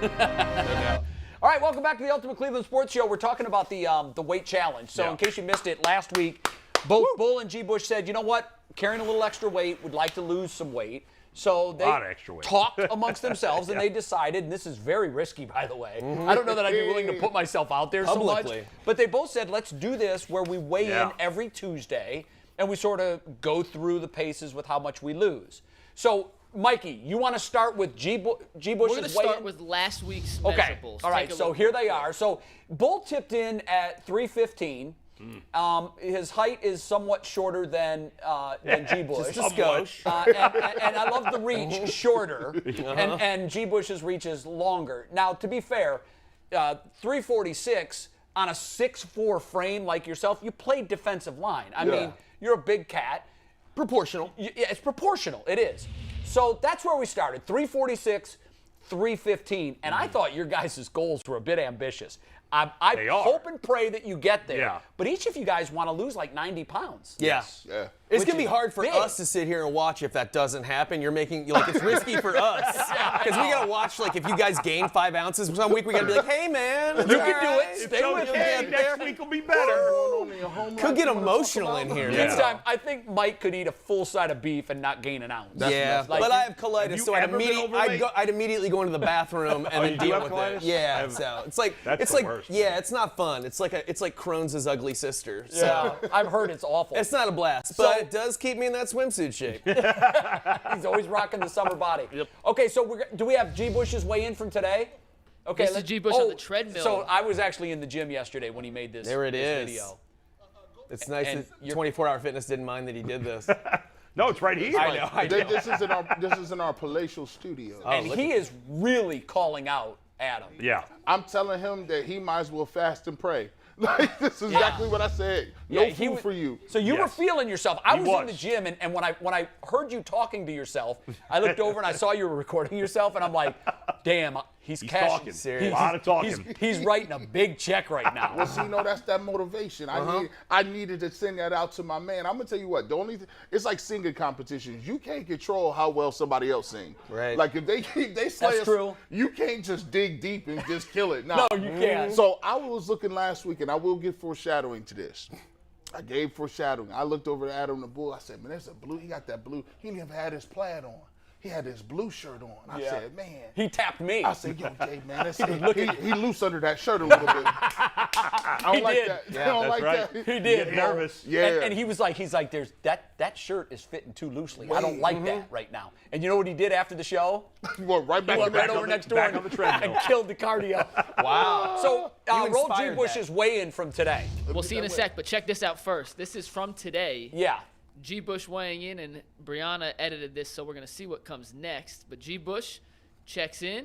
No doubt. All right, welcome back to the Ultimate Cleveland Sports Show. We're talking about the weight challenge. So in case you missed it, last week, both Bull and G. Bush said, you know what, carrying a little extra weight, would like to lose some weight. So they talked amongst themselves, and they decided, and this is very risky, by the way. I don't know that I'd be willing to put myself out there so much. But they both said, let's do this where we weigh in every Tuesday, and we sort of go through the paces with how much we lose. So, Mikey, you want to start with G. Bush's weigh-in? We're going to start with last week's measurables. All right, so here they are. So Bull tipped in at 315. His height is somewhat shorter than G. Bush. Just a skosh. And I love the reach shorter, and G. Bush's reach is longer. Now, to be fair, 346 on a 6'4" frame like yourself, you played defensive line. I mean, you're a big cat. Proportional. Yeah, it's proportional. It is. So that's where we started, 346, 315. And I thought your guys' goals were a bit ambitious. I hope and pray that you get there. Yeah. But each of you guys want to lose like 90 pounds. Yeah. It's going to be hard for us to sit here and watch if that doesn't happen. You're making, like, it's risky for us. Because we got to watch, like, if you guys gain 5 ounces some week, we got to be like, hey, man. You can do it. Stay with me. Next week will be better. Could get emotional in here. Next time, I think Mike could eat a full side of beef and not gain an ounce. But I have colitis, so I'd immediately go into the bathroom and then deal with it. Yeah, so it's like, it's not fun. It's like Crohn's ugly sister. So I've heard it's awful. It's not a blast, but it does keep me in that swimsuit shape. He's always rocking the summer body. Okay, so do we have G. Bush's weigh-in from today? Okay, this is G. Bush on the treadmill. So I was actually in the gym yesterday when he made this, video. It's nice that 24-Hour Fitness didn't mind that he did this. No, it's right here. I know. This is in our palatial studio. And he is really calling out Adam. Yeah. I'm telling him that he might as well fast and pray. Like, this is exactly what I said. No food for you. So you were feeling yourself. I was in the gym, and when I heard you talking to yourself, I looked over and I saw you were recording yourself, and I'm like, damn, he's cashing. Talking. A lot of talking. He's writing a big check right now. Well, see, that's that motivation. I needed to send that out to my man. I'm gonna tell you what. The only it's like singing competitions. You can't control how well somebody else sings. Right. Like if they slay us, true. You can't just dig deep and just kill it. No, you can't. So I was looking last week, and I will give foreshadowing to this. I gave foreshadowing. I looked over at Adam the Bull. I said, man, there's a blue. He got that blue. He didn't even have his plaid on. He had his blue shirt on. I said, man. He tapped me. I said, yo, Jay, man, he loose under that shirt a little bit. I don't like that. Yeah, I don't like that. He did. Get nervous. Yeah. And he's like, there's that shirt is fitting too loosely. I don't like that right now. And you know what he did after the show? He went right back, he went right over next door and killed the cardio. Wow. So roll G. Bush's weigh-in from today. We'll see in a sec, but check this out first. This is from today. Yeah. G. Bush weighing in, and Brianna edited this, so we're going to see what comes next. But G. Bush checks in.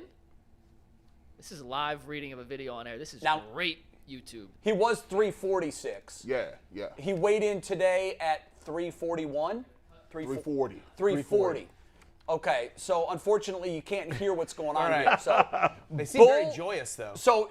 This is a live reading of a video on air. This is great YouTube. He was 346. Yeah. He weighed in today at 341? 340. 340. Okay, so unfortunately you can't hear what's going on here. So they seem very joyous, though. So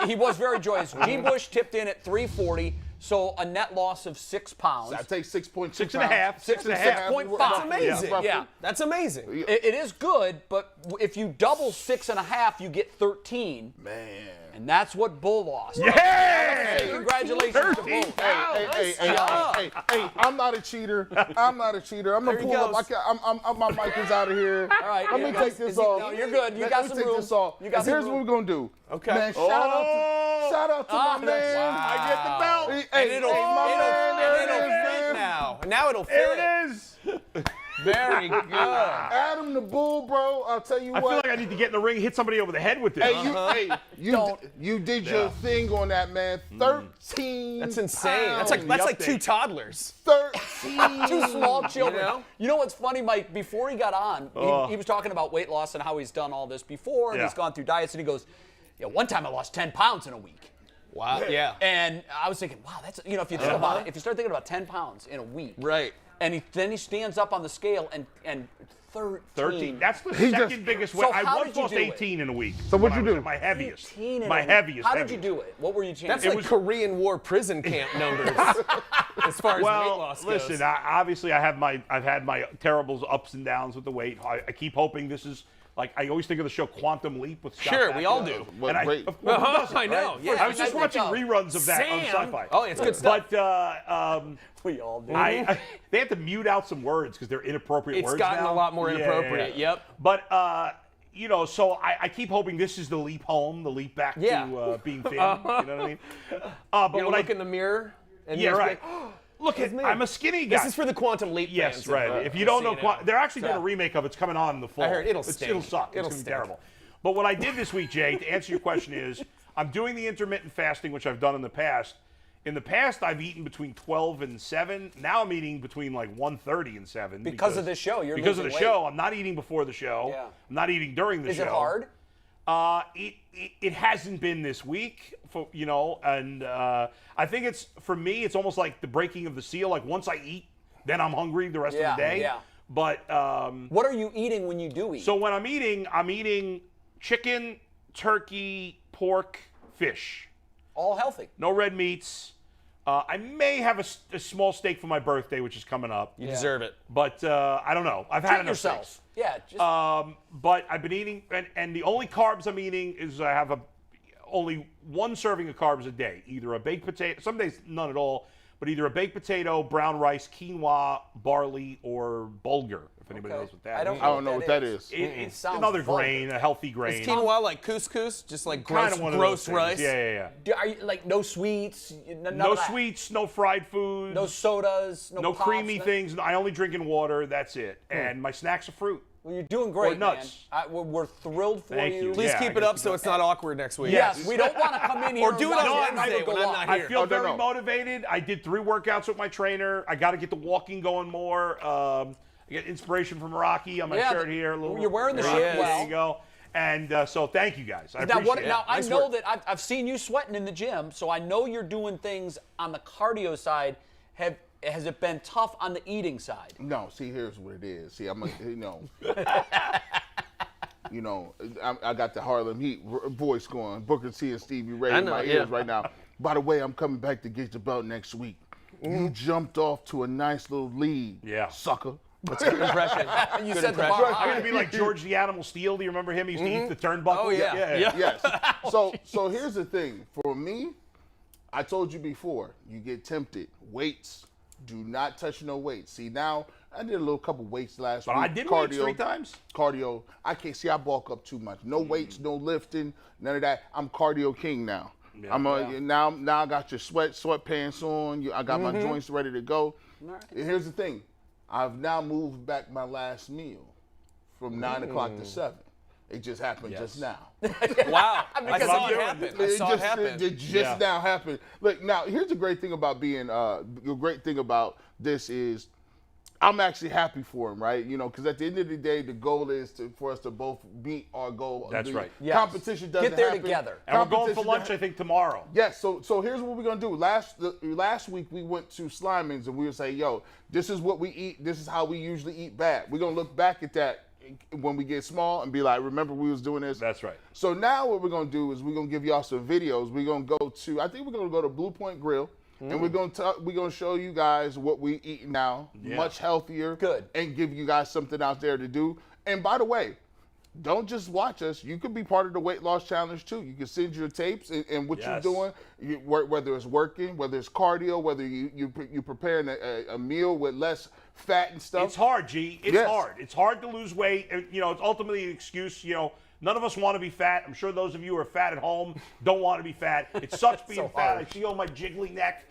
he was very joyous. G. Bush tipped in at 340. So a net loss of 6 pounds. So I take 6.2 6 and a half. 6.5. That's amazing. Yeah. That's amazing. It is good, but if you double 6.5, you get 13. Man. And that's what Bull lost. Yeah! Congratulations to Bull. Hey, I'm not a cheater. I'm going to pull up. My mic is out of here. All right. Let me take this off. No, you're good. You got some room. This off. Here's what we're going to do. Okay. Man, shout out to my man. I get the belt. And it'll fit now. Now it'll fit. There it is. Very good. Adam the Bull, bro. I'll tell you what. I feel like I need to get in the ring and hit somebody over the head with this. Hey, you did your thing on that, man. 13. That's insane. That's like 2 toddlers. 13. 2 small children. You know what's funny, Mike? Before he got on, he was talking about weight loss and how he's done all this before, and he's gone through diets, and he goes, one time I lost 10 pounds in a week. Wow. Yeah. And I was thinking, wow, that's, if you think about it, if you start thinking about 10 pounds in a week. Right. And then he stands up on the scale and 13. That's the second biggest weight. So I how once did you lost do 18 in a week. So what'd you do? My heaviest. My heaviest. How did you do it? What were you changing? That's like Korean War prison camp numbers as far as weight loss goes. Listen, obviously I've had my terrible ups and downs with the weight. I keep hoping this is Like, I always think of the show Quantum Leap with Scott Sure, we all Bakula. do. What And great. I know. Yeah. I was just watching reruns of that on Sam. Sci-Fi. Oh, it's good stuff. But We all do. they have to mute out some words because they're inappropriate words It's gotten now. a lot more inappropriate. Yeah. Yep. But you know, so I keep hoping this is the leap home, the leap back to being thin. You know what I mean? But You know, when look in the mirror. And yeah, just right. be like, Look, I'm a skinny guy. This is for the Quantum Leap Yes, fans. right. If you don't know, Seeing it. they're actually doing a remake of it. It's coming on in the fall. I heard it'll It'll stink. suck. It'll It's going to be stink. terrible. But what I did this week, Jay, to answer your question is, I'm doing the intermittent fasting, which I've done in the past. In the past, I've eaten between 12 and 7. Now I'm eating between like 1:30 and 7. Because of the show, you're because of the losing show. weight. I'm not eating before the show. Yeah. I'm not eating during the show. Is it hard? It hasn't been this week, and I think it's, for me, it's almost like the breaking of the seal. Like, once I eat, then I'm hungry the rest of the day. Yeah. But What are you eating when you do eat? so when I'm eating chicken, turkey, pork, fish. All healthy. No red meats. I may have a small steak for my birthday, which is coming up. You deserve it. But I don't know. I've had Treat enough yourself. steaks. Yeah. Just, But I've been eating, and the only carbs I'm eating is I have only one serving of carbs a day. Either a baked potato, some days none at all, but either a baked potato, brown rice, quinoa, barley, or bulgur, if anybody knows what that is. I don't know what that is. It's Sounds another vulgar. grain, a healthy grain. Is quinoa like couscous? Just like Kind gross, of one of gross those rice? things. Yeah. are you, like no sweets? None No of that? sweets, no fried food, No sodas. No, no pops, creamy no- things. I only drink in water. That's it. And my snacks are fruit. Well, you're doing great, Or nuts. man. We're thrilled for Thank you. Please Yeah, keep I it guess up so it's not awkward next week. Yes, we don't want to come in here Or do it and on rush Wednesday and go when I'm live. not I here. feel very no. motivated. I did 3 workouts with my trainer. I got to get the walking going more. I get inspiration from Rocky on my Yeah, shirt here. you're wearing the There shirt it is. well. There you go. And so thank you guys. I Now, appreciate it. now I Nice know work. that I've seen you sweating in the gym, so I know you're doing things on the cardio side. Has it been tough on the eating side? No, see, here's what it is. See, I got the Harlem Heat voice going. Booker T and Stevie Ray in my ears right now. By the way, I'm coming back to get the belt next week. You jumped off to a nice little lead, sucker. That's a good impression. You Good said the impression. bar I'm high. going to be like George the Animal Steel. Do you remember him? He used to eat the turnbuckle. Oh, yeah. Yes. So here's the thing. For me, I told you before, you get tempted. Weights. Do not touch no weights. See, now I did a couple weights last week. But I did weights 3 times. Cardio. I can't see. I bulk up too much. No weights, no lifting, none of that. I'm cardio king now. Yeah. Now I got your sweatpants on. I got my joints ready to go. And here's the thing. I've now moved back my last meal from 9 o'clock to 7. It just happened just now. Wow. I saw it doing. happen. I saw it happen. It just now happened. Look, now here's the great thing about this is I'm actually happy for him, right? Because at the end of the day, the goal is for us to both meet our goal. That's right. Yes. Competition doesn't Get there happen. together. And we're going for Competition lunch, doesn't- I think, tomorrow. Yes, so here's what we're gonna do. Last week we went to Slyman's and we would say, yo, this is what we eat. This is how we usually eat bad. We're gonna look back at that when we get small and be like, remember we was doing this? That's right. So now what we're gonna do is we're gonna give y'all some videos. We're gonna go to, I think we're gonna go to Blue Point Grill. And we're gonna show you guys what we eat now, much healthier, Good, and give you guys something out there to do. And by the way, don't just watch us. You could be part of the weight loss challenge too. You can send your tapes and what you're doing, whether it's working, whether it's cardio, whether you're preparing a meal with less fat and stuff. It's hard, G. It's Yes. hard. It's hard to lose weight. And, it's ultimately an excuse. None of us want to be fat. I'm sure those of you who are fat at home don't want to be fat. It sucks being fat. hard. I see all my jiggly neck.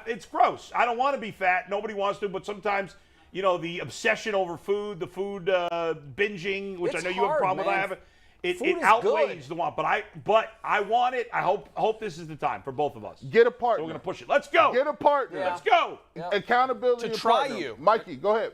It's gross. I don't want to be fat. Nobody wants to. But sometimes, the obsession over food, the food binging, which It's I know you have a hard, problem with. man. I have. It Food is outweighs good. the want. But I want it. I hope this is the time for both of us. Get a partner. So we're gonna push it. Let's go. Get a partner. Let's go. Accountability. To and try partner. you. Mikey, go ahead.